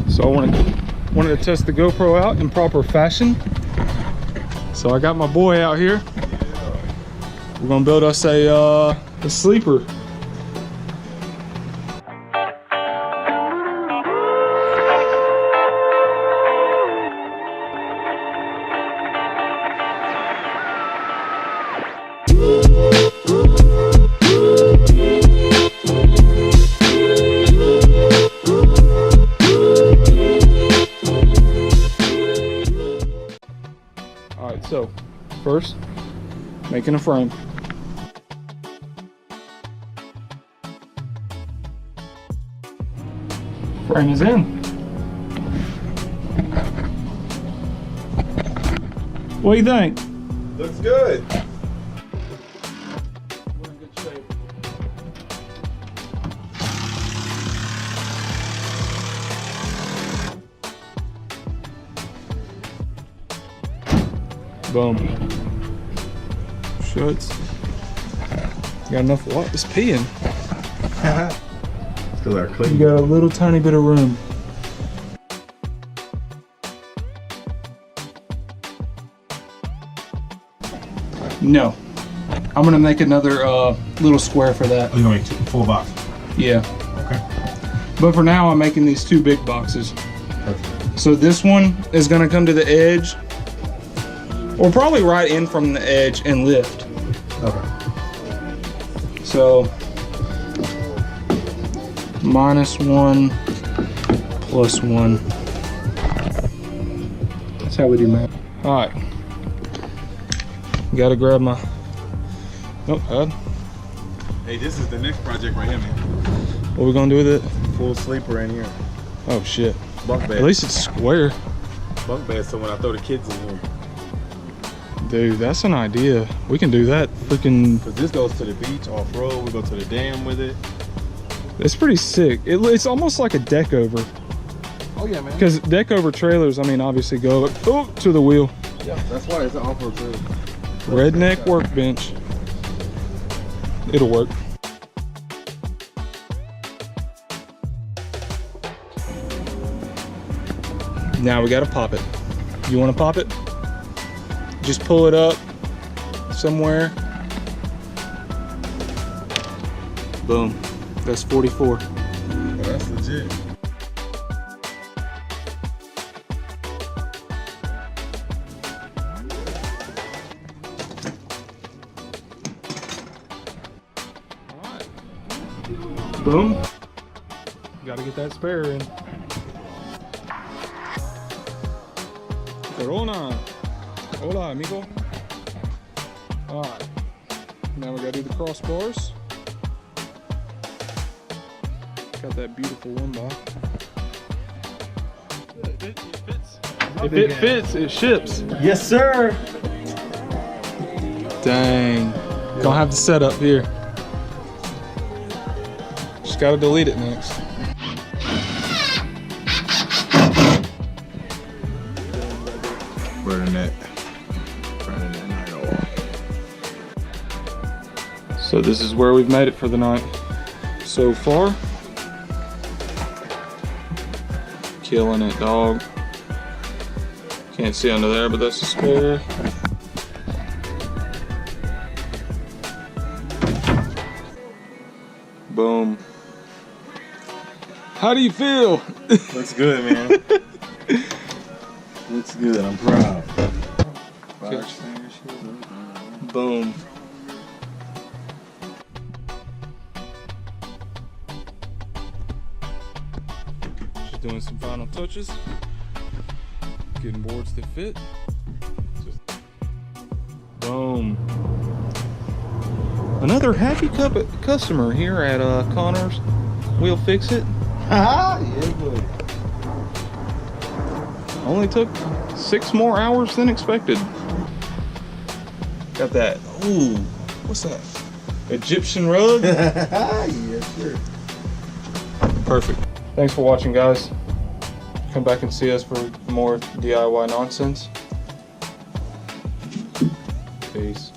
So I wanted to test the GoPro out in proper fashion. So I got my boy out here. We're gonna build us a sleeper. All right, so first, making a frame. Frame is in. What do you think? Looks good. We're in good shape. Boom. Shuts. Got enough water. It's peeing. Still are You clean. got a little tiny bit of room. No. I'm gonna make another little square for that. Oh, you gonna make full box? Yeah. Okay. But for now, I'm making these two big boxes. Perfect. So this one is gonna come to the edge, or probably right in from the edge and lift. Okay. So -1, +1. That's how we do math. All right. Gotta grab my. Oh, God. Hey, this is the next project right here, man. What we gonna do with it? Full sleeper in here. Oh shit. Bunk bed. At least it's square. Bunk bed, so when I throw the kids in here. Dude, that's an idea. We can do that. Freaking. Cause this goes to the beach, off-road. We go to the dam with it. It's pretty sick. It's almost like a deck over. Oh yeah, man. Because deck over trailers, I mean, obviously go to the wheel. Yeah, that's why it's an off-road trailer. Redneck workbench. It'll work. Now we gotta pop it. You wanna pop it? Just pull it up somewhere. Boom. That's 44. Oh, that's legit. Boom. Gotta get that spare in. Corona. Hola, amigo. Alright. Now we gotta do the crossbars. Got that beautiful one by. It fits. If it fits, it ships. Yes, sir. Dang. Gonna have the setup here. Just gotta delete it next. Burning that night off. So this is where we've made it for the night so far. Killing it, dog. Can't see under there, but that's a spare. Boom. How do you feel? Looks good, man. Looks good. I'm proud. Boom. Just doing some final touches. Getting boards that fit. Boom. Another happy customer here at Connor's Wheel Fix It. Yeah, boy. Only took 6 more hours than expected. Got that. Ooh, what's that? Egyptian rug? Yeah, sure. Perfect. Thanks for watching, guys. Come back and see us for more DIY nonsense. Peace.